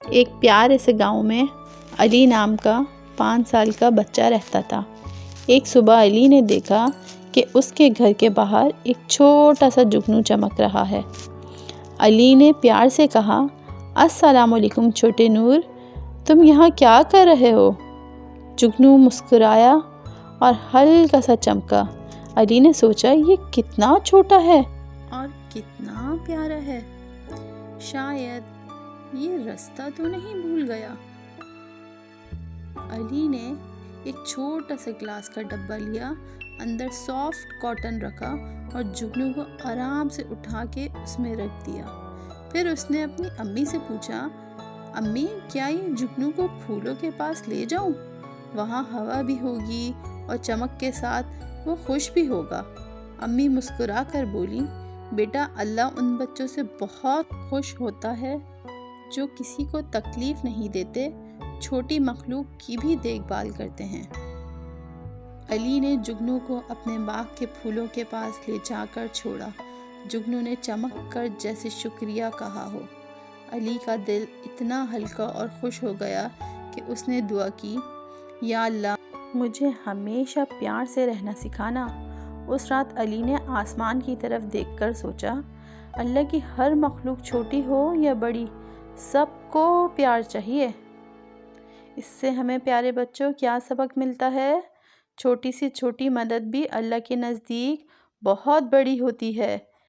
ایک پیارے سے گاؤں میں علی نام کا 5 سال کا بچہ رہتا تھا۔ ایک صبح علی نے دیکھا کہ اس کے گھر کے باہر ایک چھوٹا سا جگنو چمک رہا ہے۔ علی نے پیار سے کہا، السلام علیکم چھوٹے نور، تم یہاں کیا کر رہے ہو؟ جگنو مسکرایا اور ہلکا سا چمکا۔ علی نے سوچا یہ کتنا چھوٹا ہے اور کتنا پیارا ہے، شاید یہ رستہ تو نہیں بھول گیا۔ علی نے ایک چھوٹا سا گلاس کا ڈبہ لیا، اندر سافٹ کاٹن رکھا اور جگنو کو آرام سے اٹھا کے اس میں رکھ دیا۔ پھر اس نے اپنی امی سے پوچھا، امی کیا یہ جگنو کو پھولوں کے پاس لے جاؤں؟ وہاں ہوا بھی ہوگی اور چمک کے ساتھ وہ خوش بھی ہوگا۔ امی مسکرا کر بولی، بیٹا اللہ ان بچوں سے بہت خوش ہوتا ہے جو کسی کو تکلیف نہیں دیتے، چھوٹی مخلوق کی بھی دیکھ بھال کرتے ہیں۔ علی نے جگنو کو اپنے باغ کے پھولوں کے پاس لے جا کر چھوڑا۔ جگنو نے چمک کر جیسے شکریہ کہا ہو۔ علی کا دل اتنا ہلکا اور خوش ہو گیا کہ اس نے دعا کی، یا اللہ مجھے ہمیشہ پیار سے رہنا سکھانا۔ اس رات علی نے آسمان کی طرف دیکھ کر سوچا، اللہ کی ہر مخلوق چھوٹی ہو یا بڑی، سب کو پیار چاہیے۔ اس سے ہمیں پیارے بچوں کیا سبق ملتا ہے؟ چھوٹی سی چھوٹی مدد بھی اللہ کے نزدیک بہت بڑی ہوتی ہے۔